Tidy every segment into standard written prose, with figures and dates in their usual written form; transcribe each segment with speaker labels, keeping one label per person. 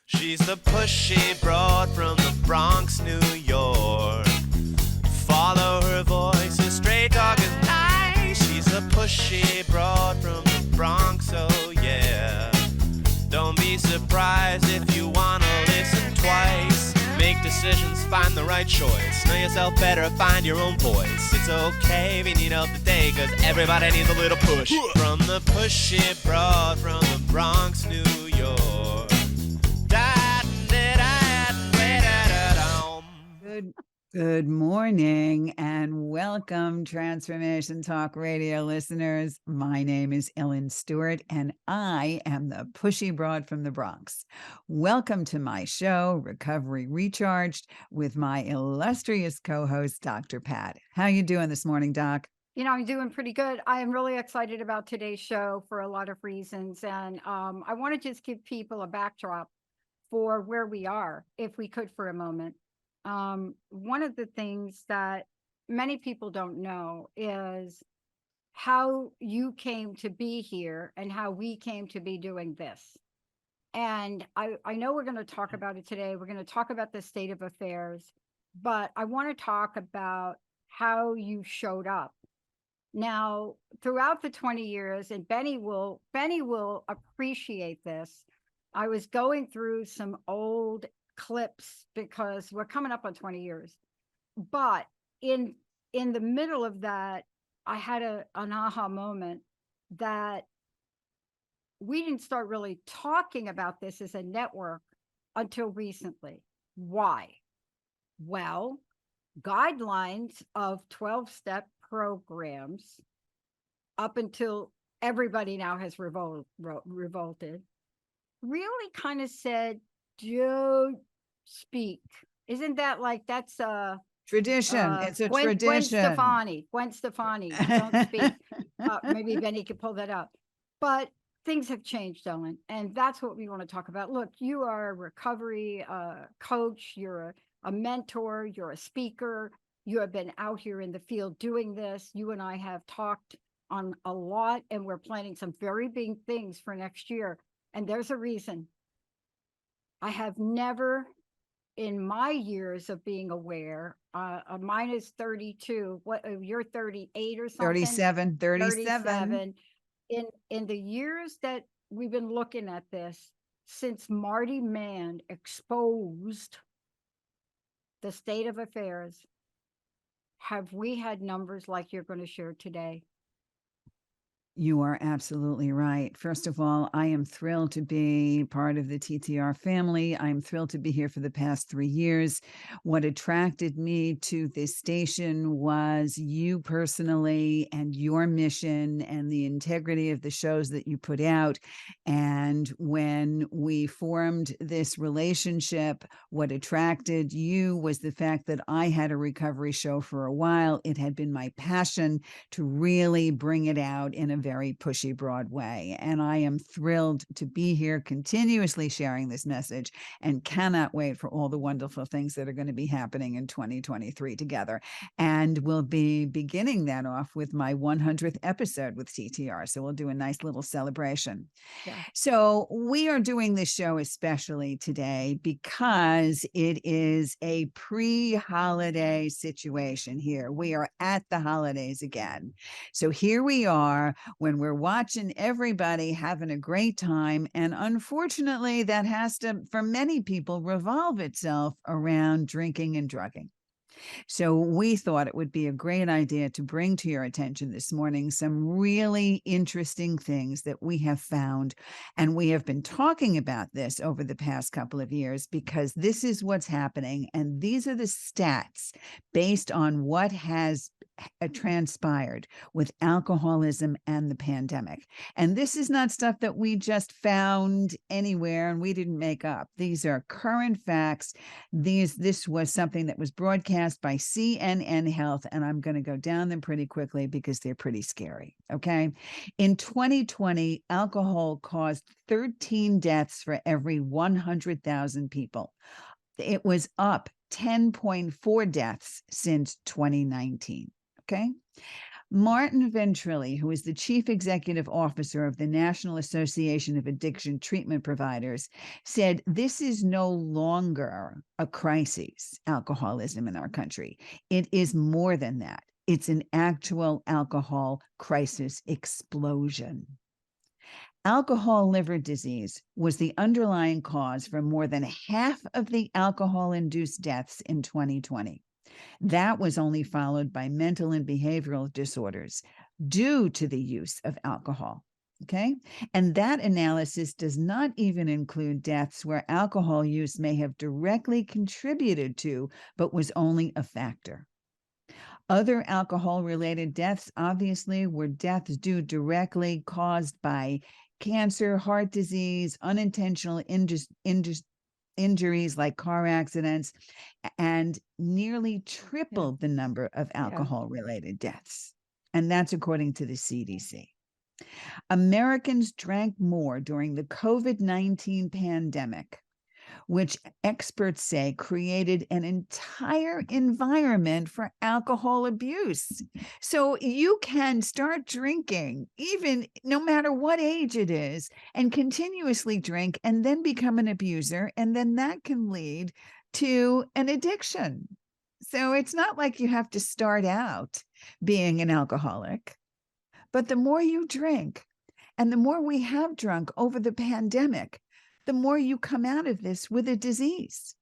Speaker 1: She's the pushy broad from the Bronx, New York. Follow her voice, a straight dog is nice. She's a pushy broad from the Bronx, oh yeah. Don't be surprised if you wanna listen twice. Make decisions, find the right choice. Know yourself better, find your own voice. It's okay if you need help today, cause everybody needs a little push. From the pushy broad from the Bronx, New York.
Speaker 2: Good morning and welcome, Transformation Talk Radio listeners. My name is Ellen Stewart and I am the pushy broad from the Bronx. Welcome to my show, Recovery Recharged, with my illustrious co-host, Dr. Pat. How you doing this morning, Doc?
Speaker 3: You know, I'm doing pretty good. I am really excited about today's show for a lot of reasons. And I want to just give people a backdrop for where we are, if we could for a moment. One of the things that many people don't know is how you came to be here and how we came to be doing this. And I know we're going to talk about it today. We're going to talk about the state of affairs, but I want to talk about how you showed up. Now, throughout the 20 years, and Benny will appreciate this. I was going through some old clips because we're coming up on 20 years. But in the middle of that, I had an aha moment that we didn't start really talking about this as a network until recently. Why? Well, guidelines of 12-step programs up until everybody now has revolted really kind of said, don't speak. Isn't that like that's a
Speaker 2: tradition? It's a tradition.
Speaker 3: Gwen Stefani, don't speak. Maybe Benny could pull that up. But things have changed, Ellen, and that's what we want to talk about. Look, you are a recovery coach, you're a mentor, you're a speaker. You have been out here in the field doing this. You and I have talked on a lot, and we're planning some very big things for next year. And there's a reason. I have never, in my years of being aware, mine is 32. What, you're 38 or something?
Speaker 2: 37.
Speaker 3: In the years that we've been looking at this, since Marty Mann exposed the state of affairs, have we had numbers like you're going to share today?
Speaker 2: You are absolutely right. First of all, I am thrilled to be part of the TTR family. I'm thrilled to be here for the past 3 years. What attracted me to this station was you personally and your mission and the integrity of the shows that you put out. And when we formed this relationship, what attracted you was the fact that I had a recovery show for a while. It had been my passion to really bring it out in a very pushy, broad way. And I am thrilled to be here continuously sharing this message and cannot wait for all the wonderful things that are going to be happening in 2023 together. And we'll be beginning that off with my 100th episode with TTR. So we'll do a nice little celebration. Yeah. So we are doing this show especially today because it is a pre-holiday situation here. We are at the holidays again. So here we are when we're watching everybody having a great time. And unfortunately, that has to, for many people, revolve itself around drinking and drugging. So we thought it would be a great idea to bring to your attention this morning some really interesting things that we have found. And we have been talking about this over the past couple of years because this is what's happening. And these are the stats based on what has transpired with alcoholism and the pandemic. And this is not stuff that we just found anywhere and we didn't make up. These are current facts. This was something that was broadcast by CNN Health, and I'm going to go down them pretty quickly because they're pretty scary. Okay. In 2020, alcohol caused 13 deaths for every 100,000 people. It was up 10.4 deaths since 2019. Okay. Martin Ventrelli, who is the chief executive officer of the National Association of Addiction Treatment Providers, said this is no longer a crisis, alcoholism in our country. It is more than that. It's an actual alcohol crisis explosion. Alcohol liver disease was the underlying cause for more than half of the alcohol-induced deaths in 2020. That was only followed by mental and behavioral disorders due to the use of alcohol. Okay. And that analysis does not even include deaths where alcohol use may have directly contributed to, but was only a factor. Other alcohol-related deaths, obviously, were deaths due directly caused by cancer, heart disease, unintentional injuries like car accidents, and nearly tripled the number of alcohol-related deaths. And that's according to the CDC. Americans drank more during the COVID-19 pandemic, which experts say created an entire environment for alcohol abuse. So you can start drinking, even no matter what age it is, and continuously drink and then become an abuser. And then that can lead to an addiction. So it's not like you have to start out being an alcoholic, but the more you drink and the more we have drunk over the pandemic, the more you come out of this with a disease.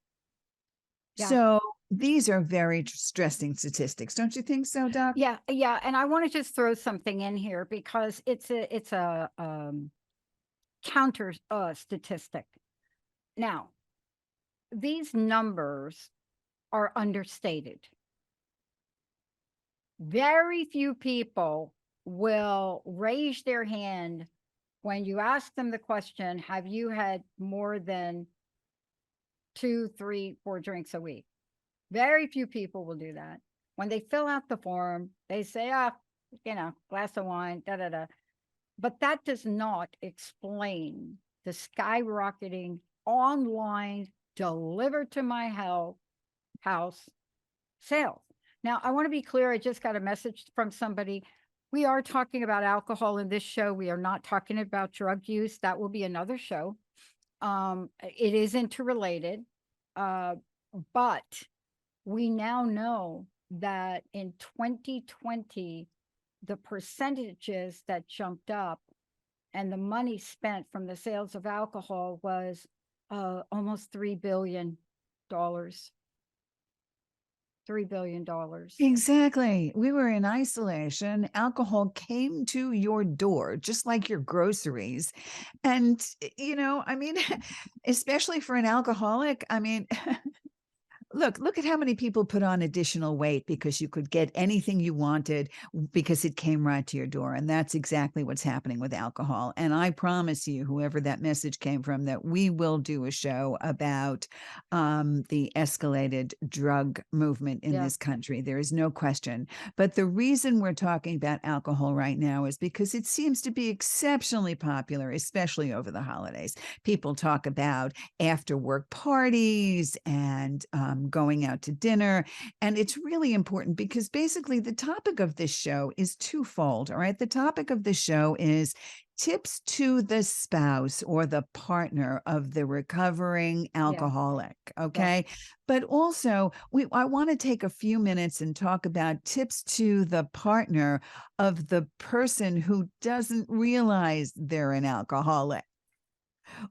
Speaker 2: Yeah. So these are very distressing statistics. Don't you think so, Doc?
Speaker 3: Yeah. And I want to just throw something in here because it's a counter statistic. Now, these numbers are understated. Very few people will raise their hand when you ask them the question, have you had more than 2, 3, 4 drinks a week? Very few people will do that. When they fill out the form, they say, glass of wine, But that does not explain the skyrocketing online delivered to my house sales. Now, I want to be clear. I just got a message from somebody. We are talking about alcohol in this show. We are not talking about drug use. That will be another show. It is interrelated. But we now know that in 2020, the percentages that jumped up and the money spent from the sales of alcohol was almost $3 billion. $3 billion.
Speaker 2: Exactly. We were in isolation. Alcohol came to your door, just like your groceries. And, especially for an alcoholic, look at how many people put on additional weight because you could get anything you wanted because it came right to your door. And that's exactly what's happening with alcohol. And I promise you, whoever that message came from, that we will do a show about the escalated drug movement in this country. There is no question. But the reason we're talking about alcohol right now is because it seems to be exceptionally popular, especially over the holidays. People talk about after work parties and going out to dinner. And it's really important because basically the topic of this show is twofold. All right. The topic of the show is tips to the spouse or the partner of the recovering alcoholic. Okay. But also I want to take a few minutes and talk about tips to the partner of the person who doesn't realize they're an alcoholic,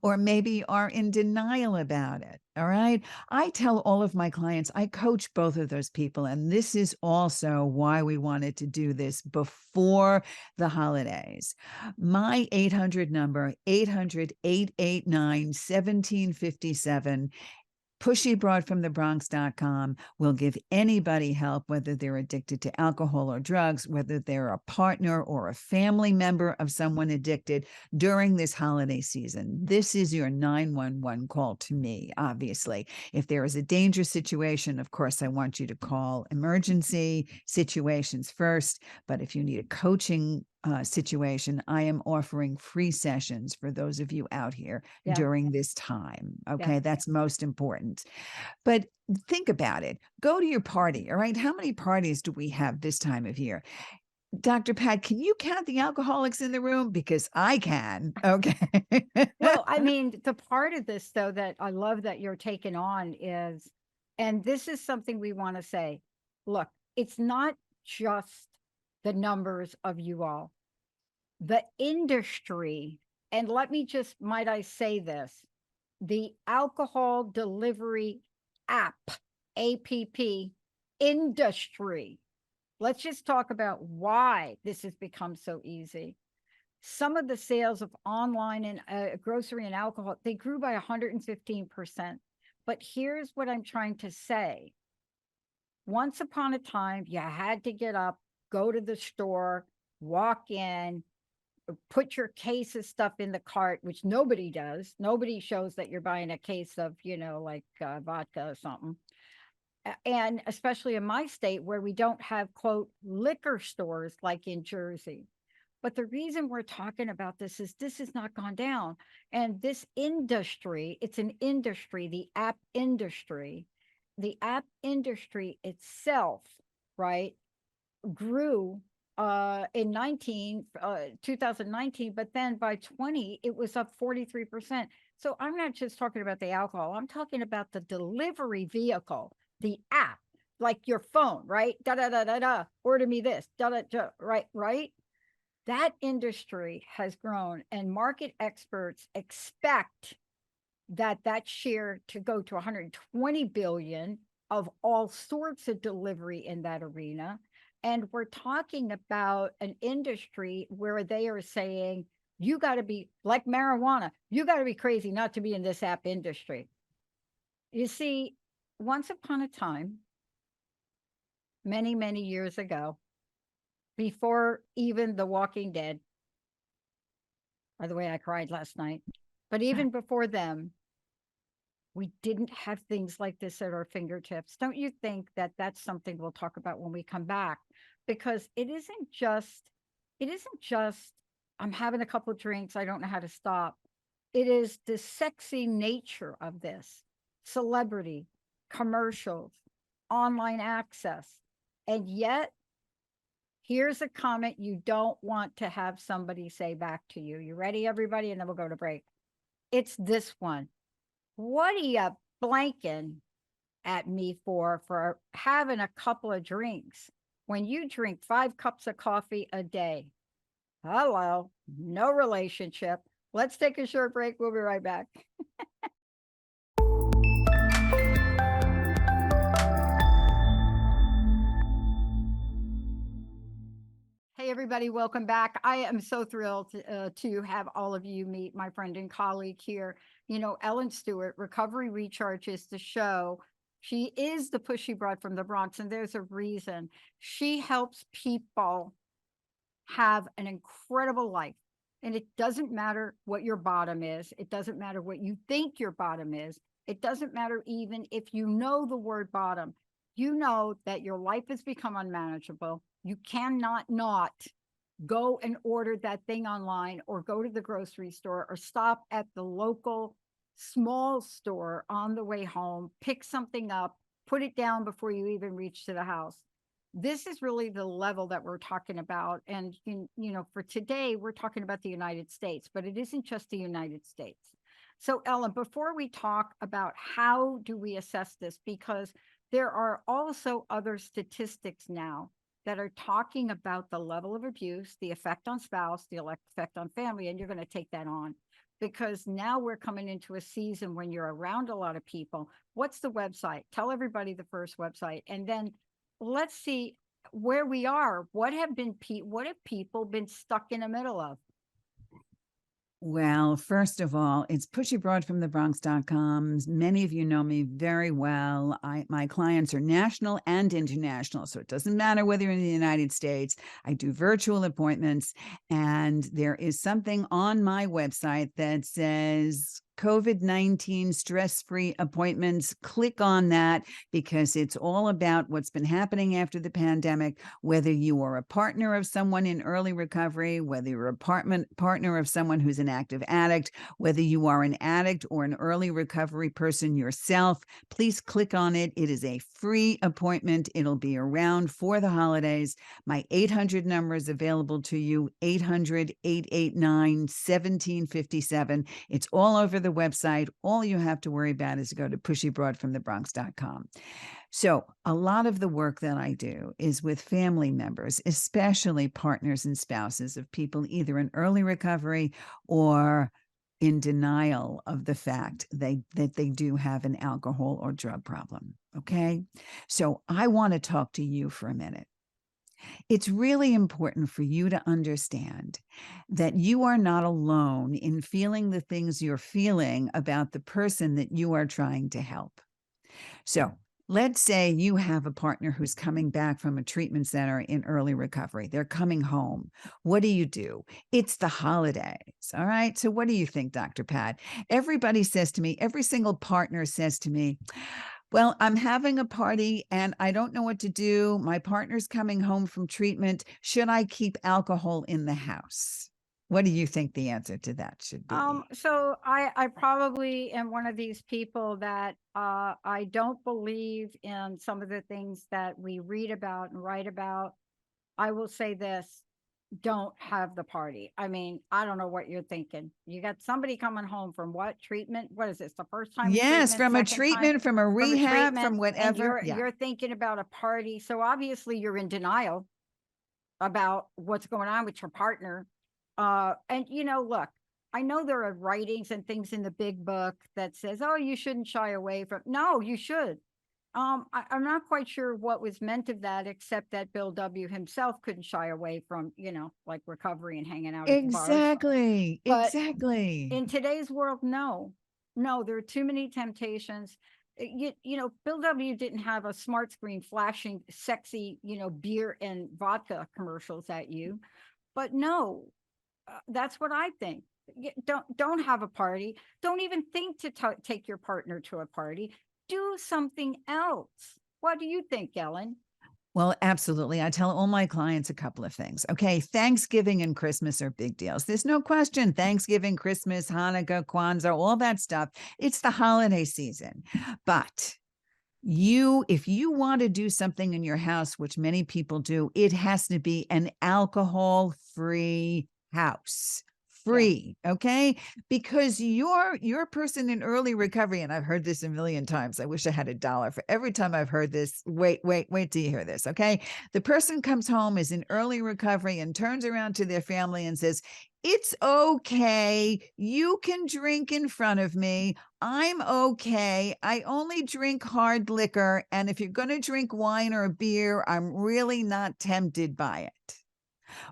Speaker 2: or maybe are in denial about it. All right. I tell all of my clients, I coach both of those people. And this is also why we wanted to do this before the holidays. My 800 number, 800-889-1757. Pushy Broad from the Bronx.com will give anybody help, whether they're addicted to alcohol or drugs, whether they're a partner or a family member of someone addicted during this holiday season. This is your 911 call to me, obviously. If there is a dangerous situation, of course, I want you to call emergency situations first. But if you need a coaching situation, I am offering free sessions for those of you out here
Speaker 3: Yeah.
Speaker 2: during this time. Okay.
Speaker 3: Yeah.
Speaker 2: That's most important. But think about it. Go to your party. All right. How many parties do we have this time of year? Dr. Pat, can you count the alcoholics in the room? Because I can. Okay.
Speaker 3: Well, I mean, the part of this, though, that I love that you're taking on is, and this is something we want to say, look, it's not just the numbers of you all, the industry, and let me just, might I say this, the alcohol delivery app, APP industry. Let's just talk about why this has become so easy. Some of the sales of online and grocery and alcohol, they grew by 115%. But here's what I'm trying to say. Once upon a time, you had to get up, go to the store, walk in, put your case of stuff in the cart, which nobody does. Nobody shows that you're buying a case of, like vodka or something. And especially in my state where we don't have, quote, liquor stores like in Jersey. But the reason we're talking about this has not gone down. And this industry, it's an industry, the app industry itself, right, grew in 2019, but then by 20, it was up 43%. So I'm not just talking about the alcohol, I'm talking about the delivery vehicle, the app, like your phone, right? Da da da da da, order me this, da da da, right? That industry has grown, and market experts expect that share to go to 120 billion of all sorts of delivery in that arena. And we're talking about an industry where they are saying, you got to be like marijuana. You got to be crazy not to be in this app industry. You see, once upon a time, many, many years ago, before even The Walking Dead, by the way, I cried last night, but even before them, we didn't have things like this at our fingertips. Don't you think that that's something we'll talk about when we come back? Because it isn't just, I'm having a couple of drinks, I don't know how to stop. It is the sexy nature of this, celebrity, commercials, online access. And yet, here's a comment you don't want to have somebody say back to you. You ready, everybody? And then we'll go to break. It's this one. What are you blanking at me for having a couple of drinks when you drink 5 cups of coffee a day? Hello, no relationship. Let's take a short break. We'll be right back. Hey, everybody, welcome back. I am so thrilled to have all of you meet my friend and colleague here. Ellen Stewart, Recovery Recharge is the show. She is the pushy broad from the Bronx, and there's a reason. She helps people have an incredible life. And it doesn't matter what your bottom is. It doesn't matter what you think your bottom is. It doesn't matter even if you know the word bottom. You know that your life has become unmanageable. You cannot not go and order that thing online or go to the grocery store or stop at the local small store on the way home, pick something up, put it down before you even reach to the house. This is really the level that we're talking about. And, for today, we're talking about the United States, but it isn't just the United States. So, Ellen, before we talk about how do we assess this, because there are also other statistics now that are talking about the level of abuse, the effect on spouse, the effect on family, and you're going to take that on. Because now we're coming into a season when you're around a lot of people. What's the website? Tell everybody the first website. And then let's see where we are. What have people been stuck in the middle of?
Speaker 2: Well, first of all, it's pushybroadfromthebronx.com. Many of you know me very well. My clients are national and international, so it doesn't matter whether you're in the United States. I do virtual appointments, and there is something on my website that says COVID-19 stress-free appointments. Click on that because it's all about what's been happening after the pandemic, whether you are a partner of someone in early recovery, whether you're a partner of someone who's an active addict, whether you are an addict or an early recovery person yourself. Please click on it. It is a free appointment. It'll be around for the holidays. My 800 number is available to you, 800-889-1757. It's all over the website. All you have to worry about is to go to pushybroadfromthebronx.com. So a lot of the work that I do is with family members, especially partners and spouses of people either in early recovery or in denial of the fact that they do have an alcohol or drug problem. Okay. So I want to talk to you for a minute. It's really important for you to understand that you are not alone in feeling the things you're feeling about the person that you are trying to help. So let's say you have a partner who's coming back from a treatment center in early recovery. They're coming home. What do? It's the holidays. All right. So what do you think, Dr. Pat? Everybody says to me, every single partner says to me, well, I'm having a party and I don't know what to do. My partner's coming home from treatment. Should I keep alcohol in the house? What do you think the answer to that should be?
Speaker 3: So I probably am one of these people that I don't believe in some of the things that we read about and write about. I will say this, don't have the party. I mean, I don't know what you're thinking. You got somebody coming home from what treatment? What is this? The first time?
Speaker 2: Yes,
Speaker 3: treatment,
Speaker 2: from a
Speaker 3: second
Speaker 2: treatment,
Speaker 3: time,
Speaker 2: from a
Speaker 3: from a
Speaker 2: rehab,
Speaker 3: treatment,
Speaker 2: from
Speaker 3: and
Speaker 2: whatever.
Speaker 3: you're thinking about a party. So obviously you're in denial about what's going on with your partner. And look, I know there are writings and things in the big book that says, oh, you shouldn't shy away from. No, you should. I'm not quite sure what was meant of that, except that Bill W. himself couldn't shy away from, like recovery and hanging out at the bars.
Speaker 2: Exactly.
Speaker 3: But
Speaker 2: Exactly.
Speaker 3: in today's world, no, there are too many temptations. Bill W. didn't have a smart screen flashing sexy, beer and vodka commercials at you. But no, that's what I think. Don't have a party. Don't even think to take your partner to a party. Do something else. What do you think, Ellen?
Speaker 2: Well, absolutely. I tell all my clients a couple of things. Okay. Thanksgiving and Christmas are big deals. There's no question. Thanksgiving, Christmas, Hanukkah, Kwanzaa, all that stuff. It's the holiday season. But if you want to do something in your house, which many people do, it has to be an alcohol-free house. Free, okay? Because you're a person in early recovery, and I've heard this a million times. I wish I had $1 for every time I've heard this. Wait till you hear this, okay? The person comes home, is in early recovery, and turns around to their family and says, it's okay. You can drink in front of me. I'm okay. I only drink hard liquor. And if you're going to drink wine or beer, I'm really not tempted by it.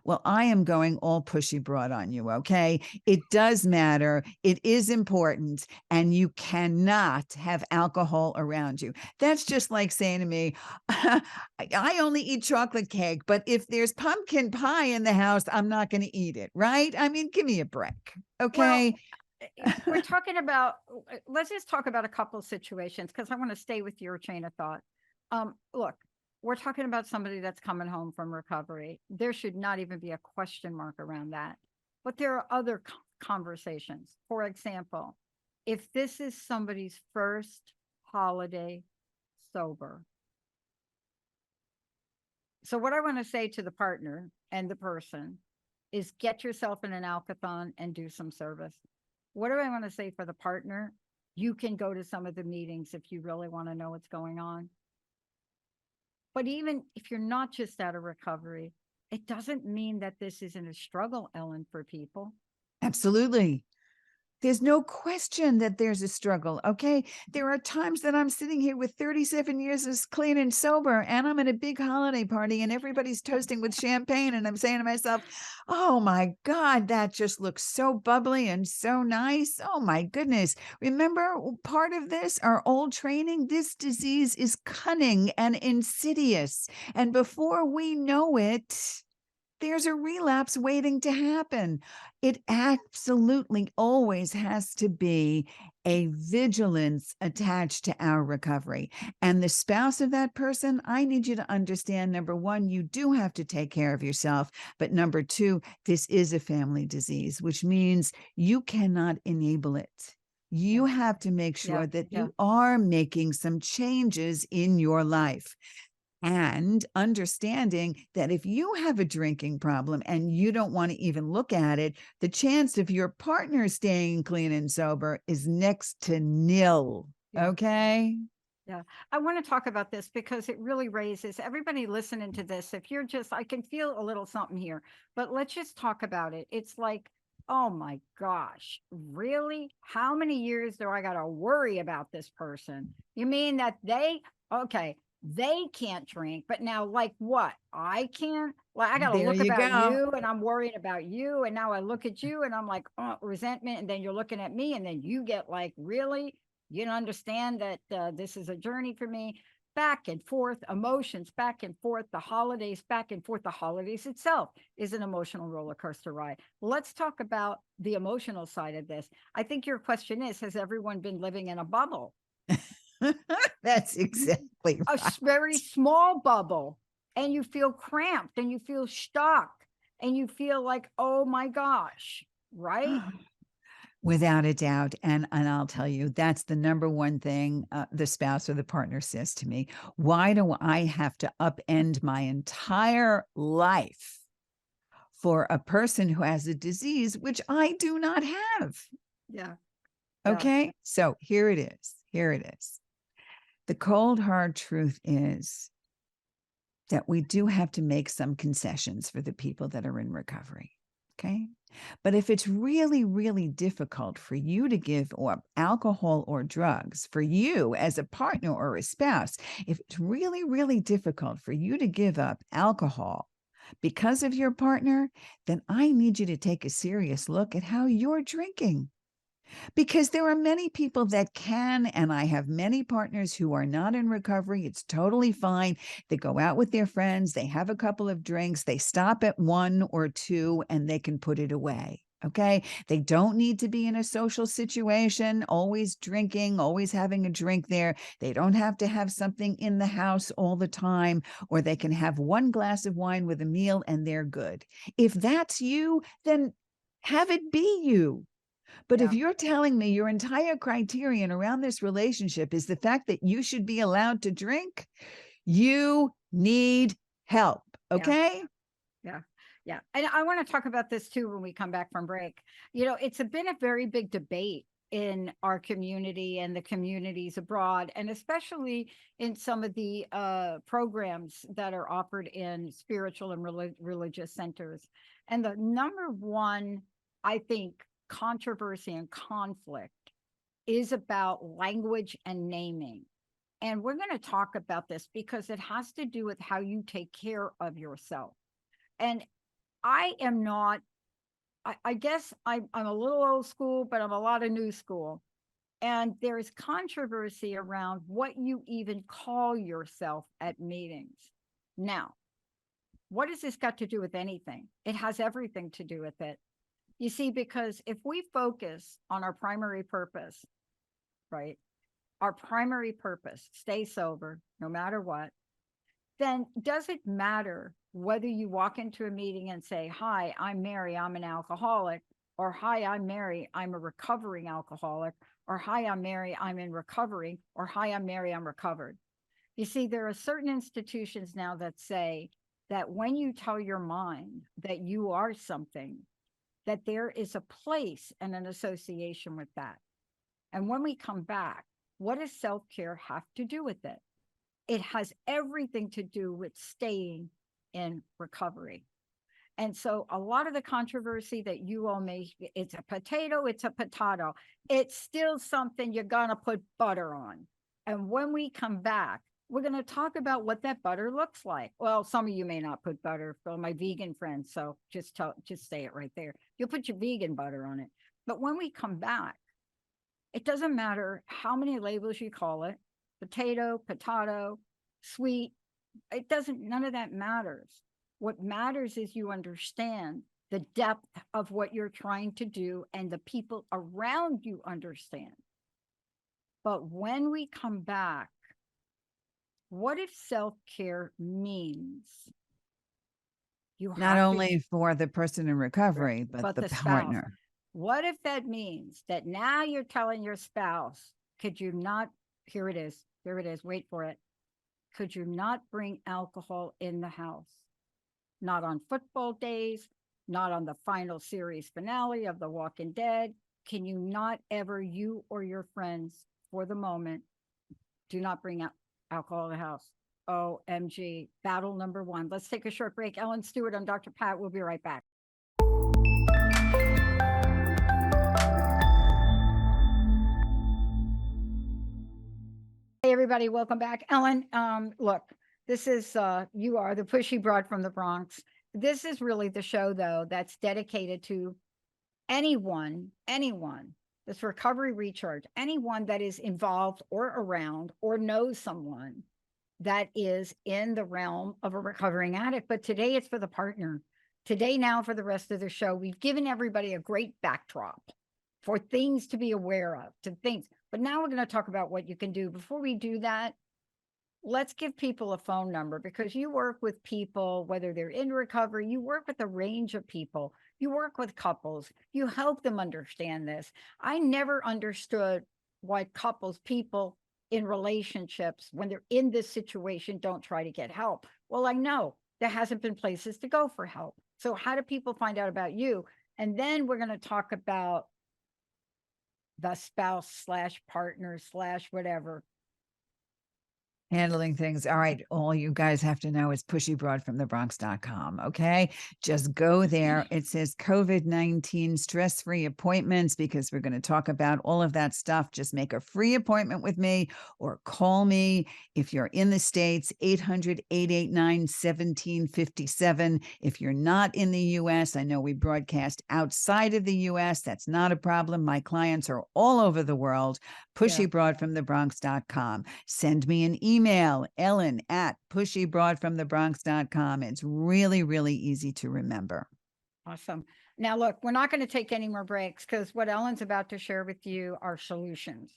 Speaker 2: Well, I am going all pushy broad on you, okay? It does matter. It is important, and you cannot have alcohol around you. That's just like saying to me, I only eat chocolate cake, but if there's pumpkin pie in the house, I'm not going to eat it, right? I mean, give me a break, okay?
Speaker 3: Well, we're talking about, let's just talk about a couple of situations because I want to stay with your chain of thought. Look, we're talking about somebody that's coming home from recovery. There should not even be a question mark around that. But there are other conversations. For example, if this is somebody's first holiday sober. So what I want to say to the partner and the person is get yourself in an alkathon and do some service. What do I want to say for the partner? You can go to some of the meetings if you really want to know what's going on. But even if you're not just out of recovery, it doesn't mean that this isn't a struggle, Ellen, for people.
Speaker 2: Absolutely. There's no question that there's a struggle, okay? There are times that I'm sitting here with 37 years as clean and sober, and I'm at a big holiday party, and everybody's toasting with champagne, and I'm saying to myself, oh my God, that just looks so bubbly and so nice. Oh my goodness. Remember, part of this, our old training, this disease is cunning and insidious. And before we know it, there's a relapse waiting to happen. It absolutely always has to be a vigilance attached to our recovery. And the spouse of that person, I need you to understand, number one, you do have to take care of yourself. But number two, this is a family disease, which means you cannot enable it. You have to make sure that you are making some changes in your life. And understanding that if you have a drinking problem and you don't want to even look at it, the chance of your partner staying clean and sober is next to nil.
Speaker 3: Yeah.
Speaker 2: Okay.
Speaker 3: Yeah. I want to talk about this because it really raises everybody listening to this. If you're just, I can feel a little something here, but let's just talk about it. It's like, oh my gosh, really? How many years do I got to worry about this person? You mean that okay, they can't drink, but now like what? I can't? Well, I got to
Speaker 2: There
Speaker 3: look
Speaker 2: you
Speaker 3: about
Speaker 2: go.
Speaker 3: you and I'm worried about you. And now I look at you and I'm like, oh, resentment. And then you're looking at me and then you get like, really? You don't understand that this is a journey for me. Back and forth, emotions back and forth, the holidays back and forth. The holidays itself is an emotional roller coaster ride. Let's talk about the emotional side of this. I think your question is, has everyone been living in a bubble?
Speaker 2: That's exactly
Speaker 3: A
Speaker 2: right.
Speaker 3: very small bubble, and you feel cramped and you feel stuck and you feel like, oh my gosh, right?
Speaker 2: Without a doubt. And I'll tell you, that's the number one thing the spouse or the partner says to me. Why do I have to upend my entire life for a person who has a disease, which I do not have?
Speaker 3: Yeah.
Speaker 2: Okay. So here it is. Here it is. The cold, hard truth is that we do have to make some concessions for the people that are in recovery. Okay. But if it's really, really difficult for you to give up alcohol or drugs, for you as a partner or a spouse, if it's really, really difficult for you to give up alcohol because of your partner, then I need you to take a serious look at how you're drinking. Because there are many people that can, and I have many partners who are not in recovery. It's totally fine. They go out with their friends, they have a couple of drinks, they stop at one or two, and they can put it away. Okay. They don't need to be in a social situation, always drinking, always having a drink there. They don't have to have something in the house all the time, or they can have one glass of wine with a meal and they're good. If that's you, then have it be you. But if you're telling me your entire criterion around this relationship is the fact that you should be allowed to drink, you need help. Okay.
Speaker 3: Yeah. Yeah. And I want to talk about this too when we come back from break. You know, it's been a very big debate in our community and the communities abroad, and especially in some of the programs that are offered in spiritual and religious centers. And the number one, I think, controversy and conflict is about language and naming. And we're going to talk about this because it has to do with how you take care of yourself. And I am not, I guess I'm a little old school, but I'm a lot of new school. And there's controversy around what you even call yourself at meetings. Now, what has this got to do with anything? It has everything to do with it. You see, because if we focus on our primary purpose, right? Our primary purpose, stay sober no matter what, then does it matter whether you walk into a meeting and say, hi, I'm Mary, I'm an alcoholic, or hi, I'm Mary, I'm a recovering alcoholic, or hi, I'm Mary, I'm in recovery, or hi, I'm Mary, I'm recovered. You see, there are certain institutions now that say that when you tell your mind that you are something, that there is a place and an association with that. And when we come back, what does self-care have to do with it? It has everything to do with staying in recovery. And so a lot of the controversy that you all may, it's a potato, it's a potato. It's still something you're going to put butter on. And when we come back, we're going to talk about what that butter looks like. Well, some of you may not put butter, for my vegan friends. So just say it right there. You'll put your vegan butter on it. But when we come back, it doesn't matter how many labels you call it, potato, sweet. It doesn't, none of that matters. What matters is you understand the depth of what you're trying to do and the people around you understand. But when we come back, what if self-care means you
Speaker 2: Not
Speaker 3: have to,
Speaker 2: only for the person in recovery, but the
Speaker 3: the spouse?
Speaker 2: partner.
Speaker 3: What if that means that now you're telling your spouse, could you not, here it is, wait for it. Could you not bring alcohol in the house? Not on football days, not on the final series finale of The Walking Dead. Can you not ever, you or your friends, for the moment, do not bring alcohol in the house? OMG, battle number one. Let's take a short break. Ellen Stewart on Dr. Pat. We'll be right back. Hey, everybody, welcome back. Ellen, look, this is, you are the pushy broad from the Bronx. This is really the show, though, that's dedicated to anyone, this recovery recharge, anyone that is involved or around or knows someone that is in the realm of a recovering addict. But today it's for the partner. Today, now for the rest of the show, we've given everybody a great backdrop for things to be aware of, to things. But now we're going to talk about what you can do. Before we do that, let's give people a phone number, because you work with people, whether they're in recovery, you work with a range of people, you work with couples, you help them understand this. I never understood why couples, people in relationships, when they're in this situation, don't try to get help. Well, I know there hasn't been places to go for help. So how do people find out about you? And then we're going to talk about the spouse slash partner slash whatever.
Speaker 2: Handling things. All right. All you guys have to know is pushybroadfromthebronx.com. Okay. Just go there. It says COVID-19 stress-free appointments, because we're going to talk about all of that stuff. Just make a free appointment with me or call me. If you're in the States, 800-889-1757. If you're not in the US, I know we broadcast outside of the US. That's not a problem. My clients are all over the world. Pushybroadfromthebronx.com. Send me an email, ellen@pushybroadfromthebronx.com. It's really, really easy to remember.
Speaker 3: Awesome. Now, look, we're not going to take any more breaks, because what Ellen's about to share with you are solutions.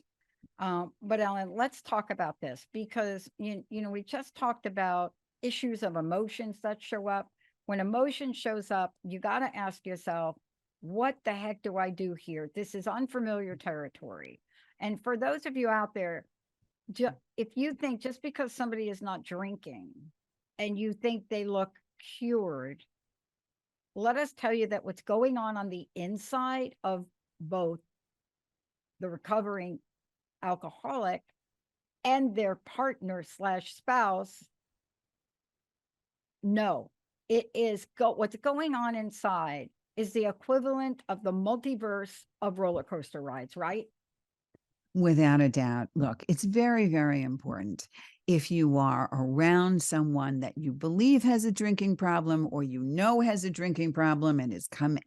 Speaker 3: But Ellen, let's talk about this, because, you know, we just talked about issues of emotions that show up. When emotion shows up, you got to ask yourself, what the heck do I do here? This is unfamiliar territory. And for those of you out there, if you think just because somebody is not drinking and you think they look cured, let us tell you that what's going on the inside of both the recovering alcoholic and their partner slash spouse, no, it is what's going on inside is the equivalent of the multiverse of roller coaster rides, right?
Speaker 2: Without a doubt. Look, it's very, very important. If you are around someone that you believe has a drinking problem, or you know has a drinking problem and has come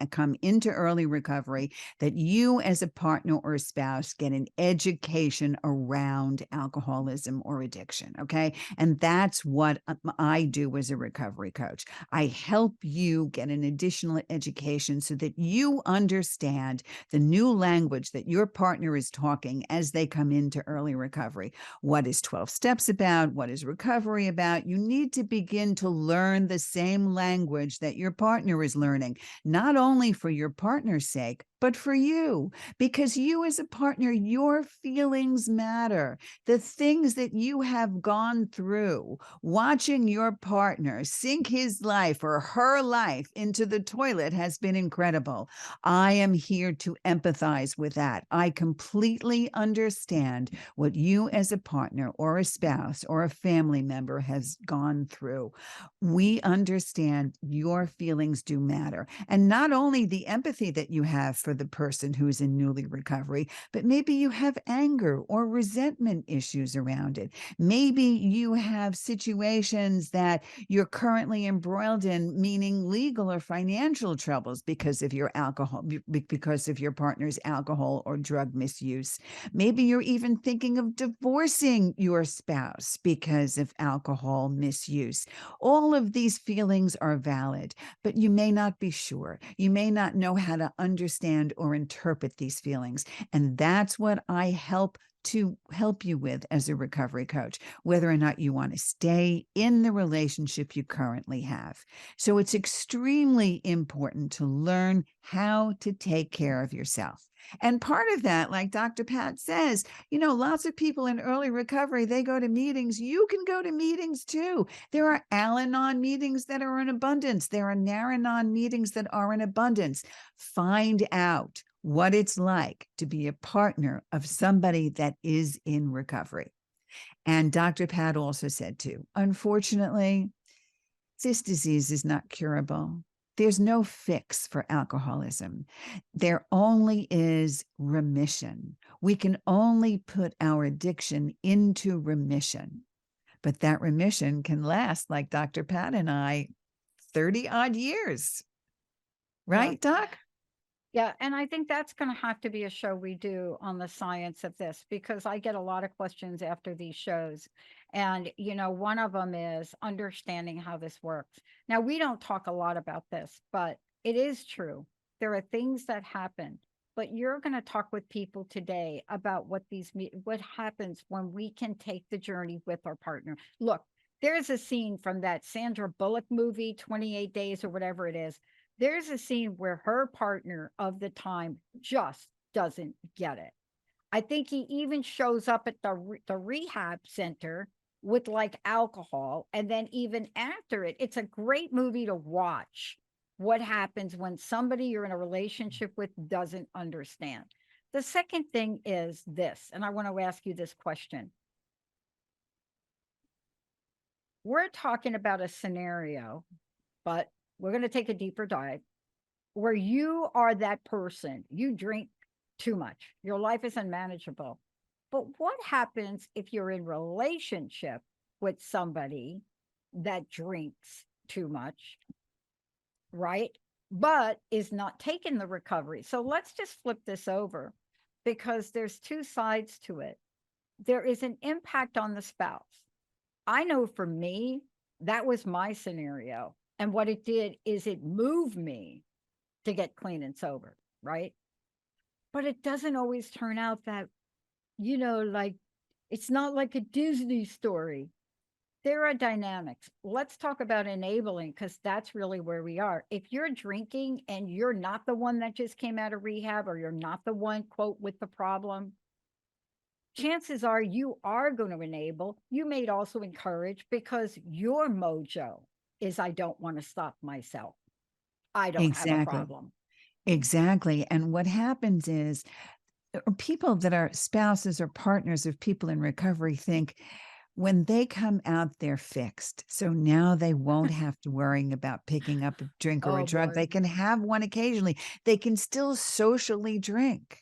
Speaker 2: into early recovery, that you as a partner or a spouse get an education around alcoholism or addiction. Okay. And that's what I do as a recovery coach. I help you get an additional education so that you understand the new language that your partner is talking as they come into early recovery. What is 12 steps about? What is recovery about? You need to begin to learn the same language that your partner is learning, not only for your partner's sake, but for you, because you as a partner, your feelings matter. The things that you have gone through, watching your partner sink his life or her life into the toilet has been incredible. I am here to empathize with that. I completely understand what you as a partner or a spouse or a family member has gone through. We understand your feelings do matter. And not only the empathy that you have for for the person who's in newly recovery, but maybe you have anger or resentment issues around it. Maybe you have situations that you're currently embroiled in, meaning legal or financial troubles because of your alcohol, because of your partner's alcohol or drug misuse. Maybe you're even thinking of divorcing your spouse because of alcohol misuse. All of these feelings are valid, but you may not be sure. You may not know how to understand or interpret these feelings. And that's what I help you with as a recovery coach, whether or not you want to stay in the relationship you currently have. So it's extremely important to learn how to take care of yourself. And part of that, like Dr. Pat says, lots of people in early recovery, they go to meetings. You can go to meetings too. There are Al-Anon meetings that are in abundance. There are Nar-Anon meetings that are in abundance. Find out what it's like to be a partner of somebody that is in recovery. And Dr. Pat also said too, unfortunately, this disease is not curable. There's no fix for alcoholism. There only is remission. We can only put our addiction into remission, but that remission can last, like Dr. Pat and I, 30 odd years. Right, Doc?
Speaker 3: Yeah, and I think that's going to have to be a show we do on the science of this, because I get a lot of questions after these shows. And, one of them is understanding how this works. Now, we don't talk a lot about this, but it is true. There are things that happen, but you're going to talk with people today about what happens when we can take the journey with our partner. Look, there's a scene from that Sandra Bullock movie, 28 Days or whatever it is. There's a scene where her partner of the time just doesn't get it. I think he even shows up at the rehab center with like alcohol. And then even after it, it's a great movie to watch what happens when somebody you're in a relationship with doesn't understand. The second thing is this, and I want to ask you this question. We're talking about a scenario, but we're going to take a deeper dive where you are that person. You drink too much. Your life is unmanageable. But what happens if you're in relationship with somebody that drinks too much, right? But is not taking the recovery. So let's just flip this over, because there's two sides to it. There is an impact on the spouse. I know for me, that was my scenario. And what it did is it moved me to get clean and sober, right? But it doesn't always turn out that, like, it's not like a Disney story. There are dynamics. Let's talk about enabling, because that's really where we are. If you're drinking and you're not the one that just came out of rehab, or you're not the one, quote, with the problem, chances are you are going to enable. You may also encourage, because your mojo is, I don't want to stop myself. I don't have a problem.
Speaker 2: Exactly. And what happens is people that are spouses or partners of people in recovery think when they come out, they're fixed. So now they won't have to worry about picking up a drink or a drug.
Speaker 3: Boy.
Speaker 2: They can have one occasionally. They can still socially drink.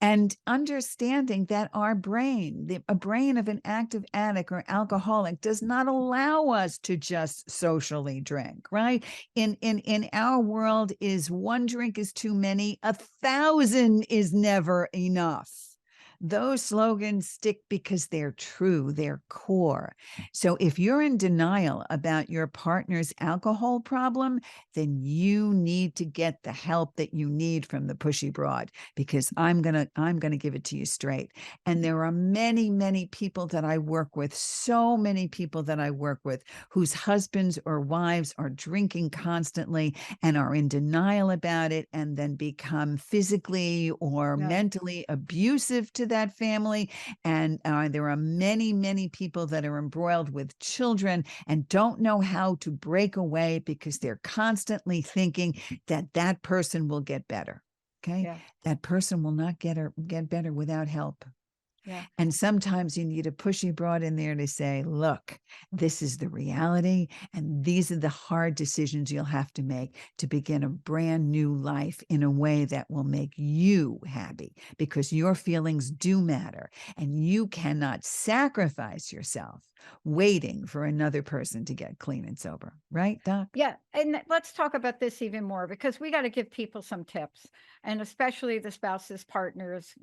Speaker 2: And understanding that our brain, a brain of an active addict or alcoholic, does not allow us to just socially drink, right? In our world, is one drink is too many, 1,000 is never enough. Those slogans stick because they're true, they're core. So if you're in denial about your partner's alcohol problem, then you need to get the help that you need from the Pushy Broad, because I'm gonna give it to you straight. And there are many, many people that I work with, so many people that I work with, whose husbands or wives are drinking constantly and are in denial about it, and then become physically or mentally abusive to that family. And there are many, many people that are embroiled with children and don't know how to break away, because they're constantly thinking that that person will get better. Okay. That person will not get better without help.
Speaker 3: Yeah.
Speaker 2: And sometimes you need a pushy broad in there to say, look, this is the reality. And these are the hard decisions you'll have to make to begin a brand new life in a way that will make you happy, because your feelings do matter. And you cannot sacrifice yourself waiting for another person to get clean and sober. Right, Doc?
Speaker 3: Yeah, and let's talk about this even more, because we got to give people some tips, and especially the spouses, partners,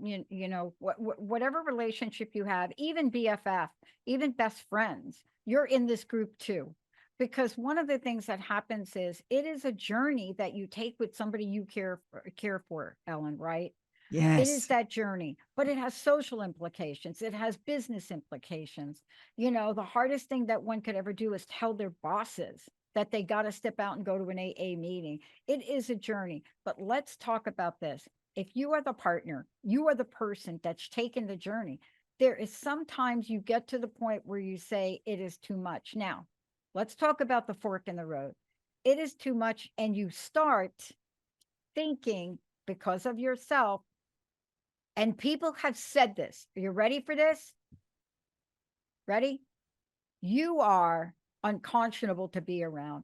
Speaker 3: whatever relationship you have, even BFF, even best friends, you're in this group too. Because one of the things that happens is it is a journey that you take with somebody you care for, Ellen, right? It is
Speaker 2: Yes.
Speaker 3: that journey, but it has social implications. It has business implications. The hardest thing that one could ever do is tell their bosses that they got to step out and go to an AA meeting. It is a journey, but let's talk about this. If you are the partner, you are the person that's taken the journey. There is sometimes you get to the point where you say it is too much. Now, let's talk about the fork in the road. It is too much, and you start thinking because of yourself. And people have said this. Are you ready for this? Ready? You are unconscionable to be around.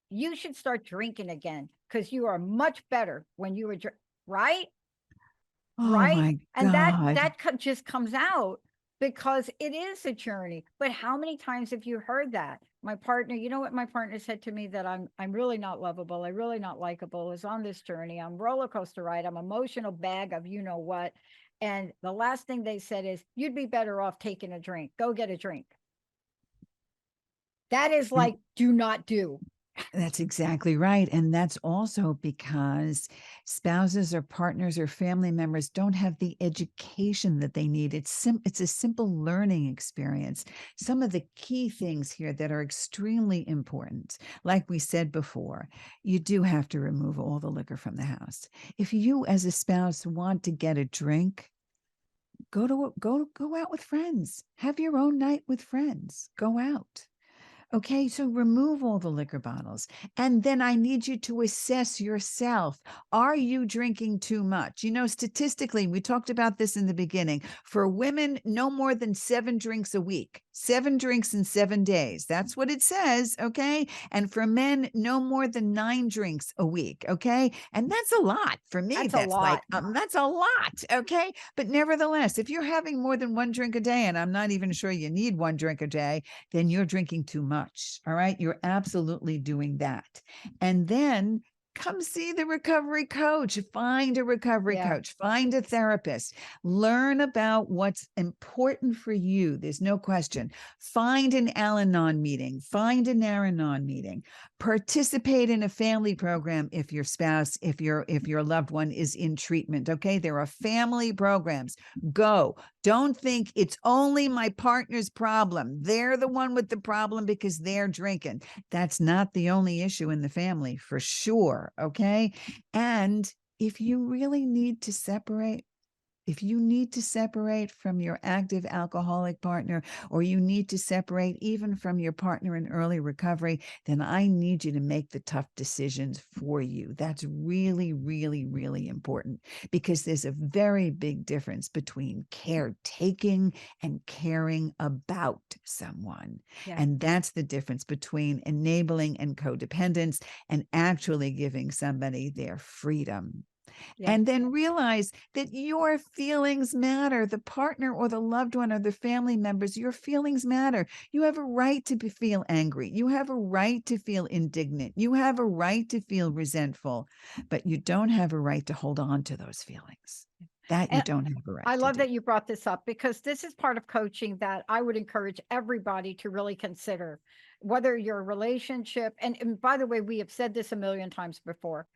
Speaker 3: You should start drinking again, because you are much better when you were right?
Speaker 2: Oh
Speaker 3: Right?
Speaker 2: my
Speaker 3: And
Speaker 2: God.
Speaker 3: that just comes out because it is a journey. But how many times have you heard that? My partner, you know what my partner said to me, that I'm really not lovable, I'm really not likable, is on this journey, I'm roller coaster ride, I'm emotional bag of what. And the last thing they said is, you'd be better off taking a drink. Go get a drink. That is like, do not do.
Speaker 2: That's exactly right. And that's also because spouses or partners or family members don't have the education that they need. It's a simple learning experience. Some of the key things here that are extremely important, like we said before, you do have to remove all the liquor from the house. If you as a spouse want to get a drink, go out with friends. Have your own night with friends. Go out. Okay, so remove all the liquor bottles. And then I need you to assess yourself. Are you drinking too much? Statistically, we talked about this in the beginning. For women, no more than 7 drinks a week, 7 drinks in 7 days. That's what it says. Okay. And for men, no more than 9 drinks a week. Okay. And that's a lot for me.
Speaker 3: That's a lot.
Speaker 2: That's a lot. Okay. But nevertheless, if you're having more than 1 drink a day, and I'm not even sure you need 1 drink a day, then you're drinking too much. All right. You're absolutely doing that. And then come see the recovery coach. Find a recovery coach, find a therapist, learn about what's important for you. There's no question. Find an Al-Anon meeting, find an Ar-Anon meeting, participate in a family program if your spouse, if your loved one is in treatment. Okay. There are family programs. Go. Don't think it's only my partner's problem. They're the one with the problem because they're drinking. That's not the only issue in the family, for sure. Okay. And if you really need to separate, if you need to separate from your active alcoholic partner, or you need to separate even from your partner in early recovery, then I need you to make the tough decisions for you. That's really, really, really important, because there's a very big difference between caretaking and caring about someone.
Speaker 3: Yeah.
Speaker 2: And that's the difference between enabling and codependence and actually giving somebody their freedom.
Speaker 3: Yeah.
Speaker 2: And then realize that your feelings matter. The partner or the loved one or the family members, your feelings matter. You have a right to feel angry. You have a right to feel indignant. You have a right to feel resentful, but you don't have a right to hold on to those feelings. That you
Speaker 3: And
Speaker 2: don't have a right
Speaker 3: I
Speaker 2: to
Speaker 3: love
Speaker 2: do.
Speaker 3: that you brought this up, because this is part of coaching that I would encourage everybody to really consider, whether your relationship, and by the way, we have said this a million times before.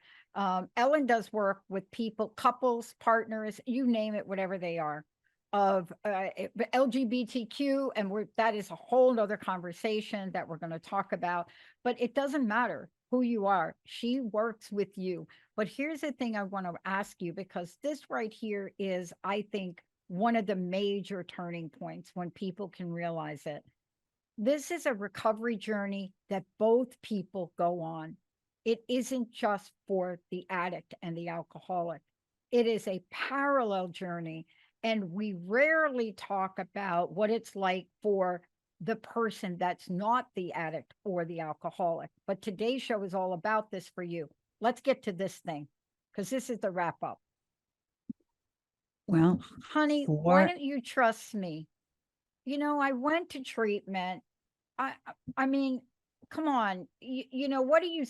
Speaker 3: Ellen does work with people, couples, partners, you name it, whatever they are, of LGBTQ, and that is a whole nother conversation that we're going to talk about. But it doesn't matter who you are. She works with you. But here's the thing I want to ask you, because this right here is, I think, one of the major turning points when people can realize it. This is a recovery journey that both people go on. It isn't just for the addict and the alcoholic. It is a parallel journey And we rarely talk about what it's like for the person that's not the addict or the alcoholic. But today's show is all about this for you. Let's get to this thing because this is the wrap up.
Speaker 2: Well,
Speaker 3: Honey, why
Speaker 2: for
Speaker 3: don't you trust me? I went to treatment. I I mean, come on. What do you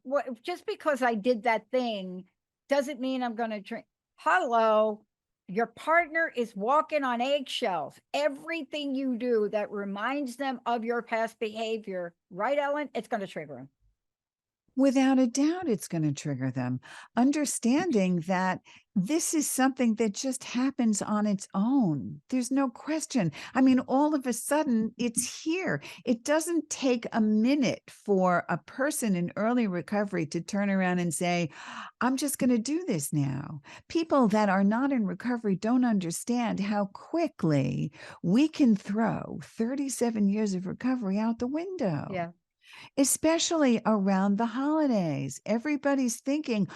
Speaker 3: what just because I did that thing doesn't mean I'm going to drink. Hello. Your partner is walking on eggshells. Everything you do that reminds them of your past behavior, right, Ellen? It's going to trigger them.
Speaker 2: without a doubt, it's going to trigger them. Understanding that this is something that just happens on its own. There's no question. I mean, all of a sudden, it's here. It doesn't take a minute for a person in early recovery to turn around and say, I'm just going to do this now. People that are not in recovery don't understand how quickly we can throw 37 years of recovery out the window.
Speaker 3: Yeah.
Speaker 2: Especially around the holidays. Everybody's thinking,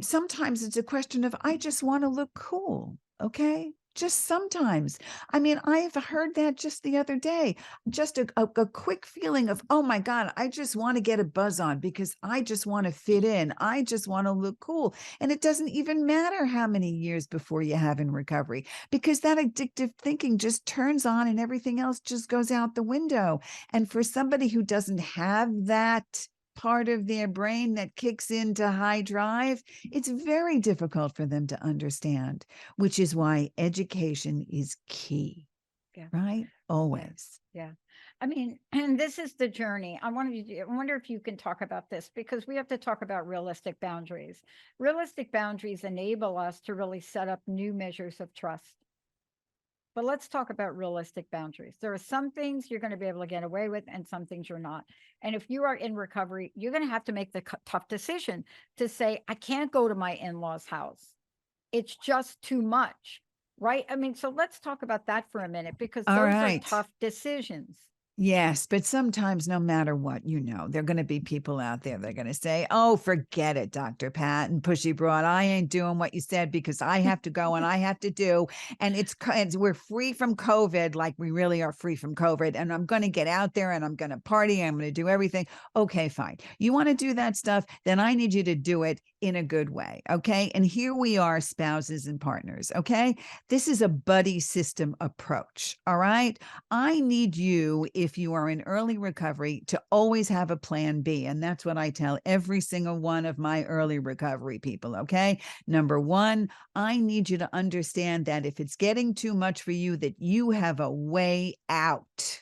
Speaker 2: sometimes it's a question of, I just want to look cool. Okay. Just sometimes. I mean, I have heard that just the other day, just a quick feeling of, oh my God, I just want to get a buzz on because I just want to fit in. I just want to look cool. And it doesn't even matter how many years before you have in recovery, because that addictive thinking just turns on and everything else just goes out the window. And for somebody who doesn't have that part of their brain that kicks into high drive, it's very difficult for them to understand, which is why education is key.
Speaker 3: Yeah.
Speaker 2: Right? Always.
Speaker 3: Yeah. I mean, and this is the journey. I wonder if you can talk about this because we have to talk about realistic boundaries. Realistic boundaries enable us to really set up new measures of trust. But let's talk about realistic boundaries. There are some things you're going to be able to get away with and some things you're not. And if you are in recovery, you're going to have to make the tough decision to say, I can't go to my in-laws' house. It's just too much, right? I mean, so let's talk about that for a minute because
Speaker 2: All
Speaker 3: those are
Speaker 2: right.
Speaker 3: tough decisions.
Speaker 2: Yes, but sometimes no matter what, there are going to be people out there that are going to say, oh, forget it, Dr. Pat and Pushy Broad. I ain't doing what you said because I have to go and I have to do. And we're free from COVID, like we really are free from COVID. And I'm going to get out there and I'm going to party. I'm going to do everything. Okay, fine. You want to do that stuff? Then I need you to do it in a good way. Okay. And here we are, spouses and partners. Okay. This is a buddy system approach. All right. I need you, if you are in early recovery, to always have a plan B. And that's what I tell every single one of my early recovery people. Okay. Number one, I need you to understand that if it's getting too much for you, that you have a way out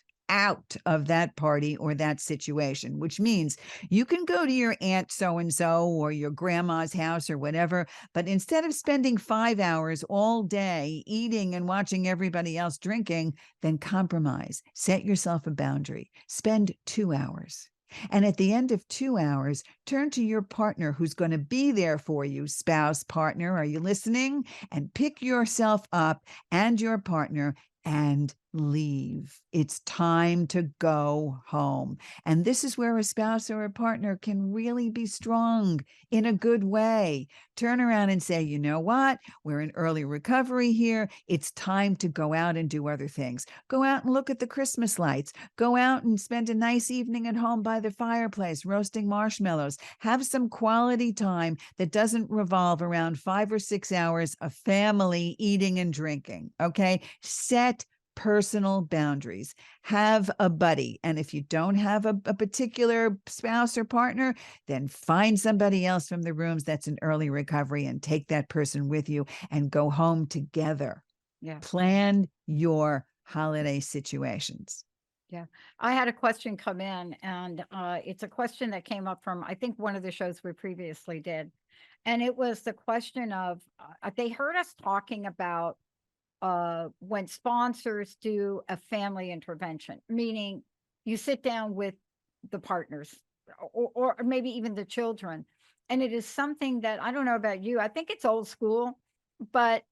Speaker 2: of that party or that situation, which means you can go to your aunt so-and-so or your grandma's house or whatever, but instead of spending 5 hours all day eating and watching everybody else drinking, then compromise. Set yourself a boundary. Spend 2 hours. And at the end of 2 hours, turn to your partner who's going to be there for you, spouse, partner. Are you listening? And pick yourself up and your partner and leave. It's time to go home. And this is where a spouse or a partner can really be strong in a good way. Turn around and say, you know what? We're in early recovery here. It's time to go out and do other things. Go out and look at the Christmas lights. Go out and spend a nice evening at home by the fireplace, roasting marshmallows. Have some quality time that doesn't revolve around 5 or 6 hours of family eating and drinking. Okay? Set personal boundaries. Have a buddy. And if you don't have a particular spouse or partner, then find somebody else from the rooms that's in early recovery and take that person with you and go home together.
Speaker 3: Yeah.
Speaker 2: Plan your holiday situations.
Speaker 3: Yeah. I had a question come in and it's a question that came up from, I think, one of the shows we previously did. And it was the question of, they heard us talking about when sponsors do a family intervention, meaning you sit down with the partners or maybe even the children. And it is something that I don't know about you. I think it's old school, but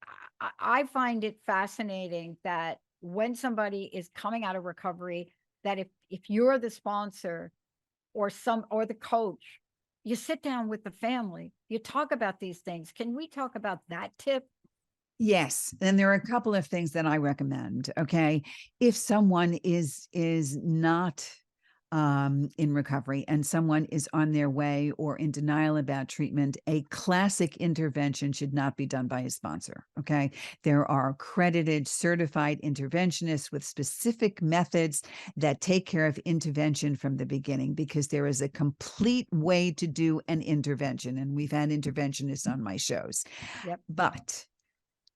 Speaker 3: I find it fascinating that when somebody is coming out of recovery, that if you're the sponsor or the coach, you sit down with the family, you talk about these things. Can we talk about that tip?
Speaker 2: Yes, and there are a couple of things that I recommend. Okay, if someone is not in recovery and someone is on their way or in denial about treatment, a classic intervention should not be done by a sponsor. Okay, there are accredited, certified interventionists with specific methods that take care of intervention from the beginning, because there is a complete way to do an intervention, and we've had interventionists on my shows.
Speaker 3: Yep.
Speaker 2: But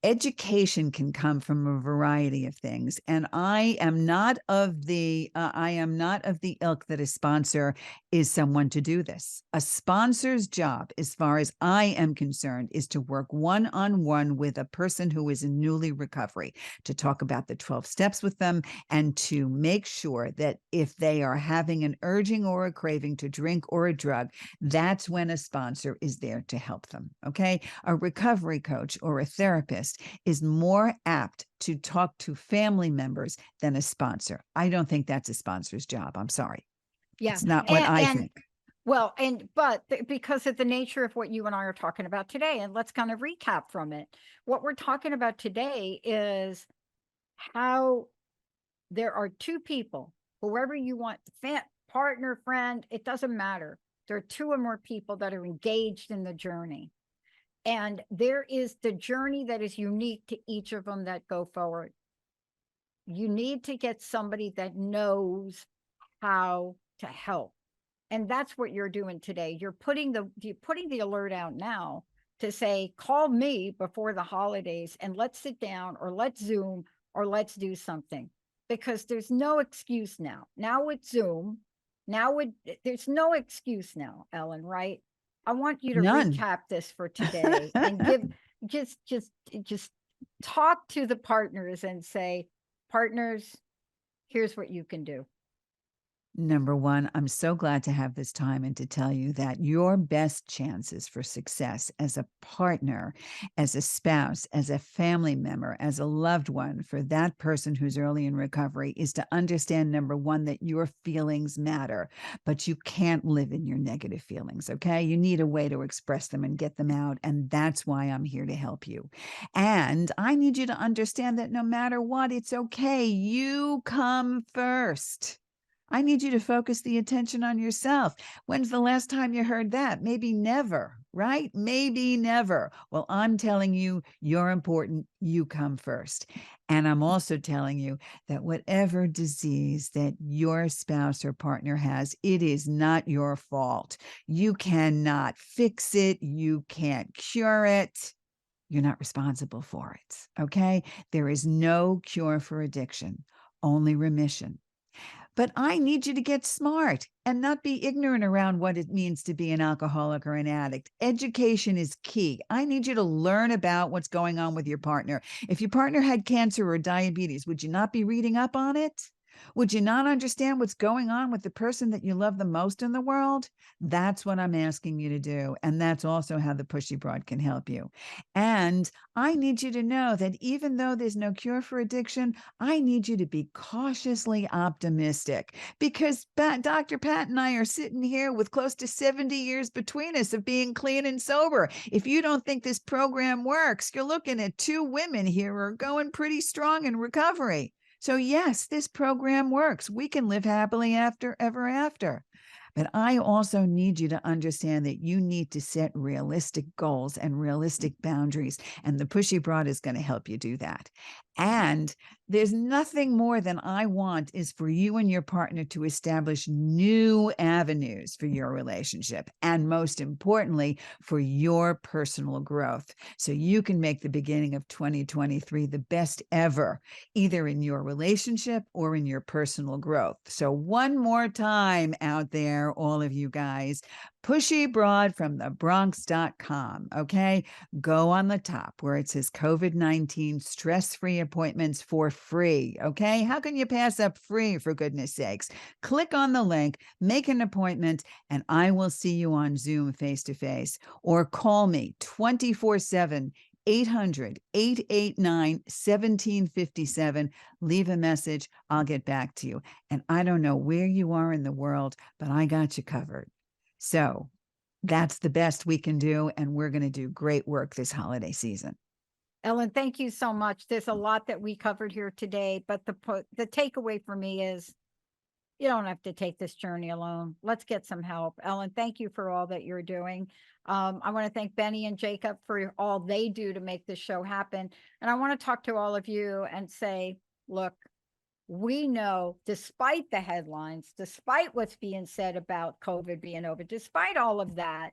Speaker 2: education can come from a variety of things, and I am not of the ilk that a sponsor is someone to do this. A sponsor's job, as far as I am concerned, is to work one-on-one with a person who is in newly recovery, to talk about the 12 steps with them, and to make sure that if they are having an urging or a craving to drink or a drug, that's when a sponsor is there to help them. Okay, a recovery coach or a therapist is more apt to talk to family members than a sponsor. I don't think that's a sponsor's job. I'm sorry.
Speaker 3: Yeah.
Speaker 2: It's not what I think.
Speaker 3: Well, because of the nature of what you and I are talking about today, and let's kind of recap from it. What we're talking about today is how there are two people, whoever you want, partner, friend, it doesn't matter. There are two or more people that are engaged in the journey. And there is the journey that is unique to each of them that go forward. You need to get somebody that knows how to help. And that's what you're doing today. You're putting the alert out now to say, call me before the holidays and let's sit down, or let's Zoom, or let's do something, because there's no excuse now. Now with Zoom, there's no excuse now, Ellen, right? I want you to
Speaker 2: None.
Speaker 3: recap this for today and give just talk to the partners and say, partners, here's what you can do.
Speaker 2: Number one, I'm so glad to have this time and to tell you that your best chances for success as a partner, as a spouse, as a family member, as a loved one for that person who's early in recovery is to understand, number one, that your feelings matter, but you can't live in your negative feelings. Okay. You need a way to express them and get them out. And that's why I'm here to help you. And I need you to understand that no matter what, it's okay. You come first. I need you to focus the attention on yourself. When's the last time you heard that? Maybe never, right? Maybe never. Well, I'm telling you, you're important. You come first. And I'm also telling you that whatever disease that your spouse or partner has, it is not your fault. You cannot fix it. You can't cure it. You're not responsible for it. Okay? There is no cure for addiction, only remission. But I need you to get smart and not be ignorant around what it means to be an alcoholic or an addict. Education is key. I need you to learn about what's going on with your partner. If your partner had cancer or diabetes, would you not be reading up on it? Would you not understand what's going on with the person that you love the most in the world? That's what I'm asking you to do. And that's also how the Pushy Broad can help you. And I need you to know that even though there's no cure for addiction, I need you to be cautiously optimistic, because Dr. Pat and I are sitting here with close to 70 years between us of being clean and sober. If you don't think this program works, you're looking at two women here who are going pretty strong in recovery. So yes, this program works. We can live happily ever after. But I also need you to understand that you need to set realistic goals and realistic boundaries. And the Pushy Broad is going to help you do that. And there's nothing more than I want is for you and your partner to establish new avenues for your relationship. And most importantly, for your personal growth. So you can make the beginning of 2023 the best ever, either in your relationship or in your personal growth. So one more time out there, all of you guys, Pushy Broad from the Bronx.com. Okay. Go on the top where it says COVID-19 stress-free appointments for free. Okay. How can you pass up free, for goodness sakes? Click on the link, make an appointment, and I will see you on Zoom face-to-face, or call me 24/7, 800-889-1757. Leave a message. I'll get back to you. And I don't know where you are in the world, but I got you covered. So that's the best we can do. And we're going to do great work this holiday season.
Speaker 3: Ellen, thank you so much. There's a lot that we covered here today, but the takeaway for me is you don't have to take this journey alone. Let's get some help. Ellen, thank you for all that you're doing. I want to thank Benny and Jacob for all they do to make this show happen. And I want to talk to all of you and say, look, we know despite the headlines, despite what's being said about COVID being over, despite all of that,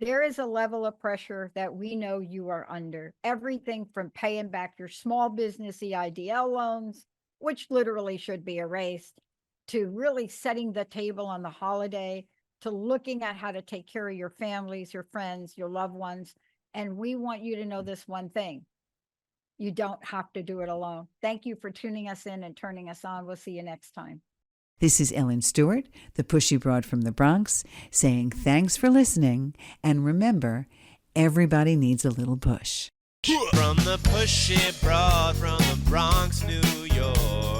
Speaker 3: there is a level of pressure that we know you are under. Everything from paying back your small business EIDL loans, which literally should be erased, to really setting the table on the holiday, to looking at how to take care of your families, your friends, your loved ones. And we want you to know this one thing. You don't have to do it alone. Thank you for tuning us in and turning us on. We'll see you next time.
Speaker 2: This is Ellen Stewart, the Pushy Broad from the Bronx, saying thanks for listening. And remember, everybody needs a little push.
Speaker 1: From the pushy broad from the Bronx, New York.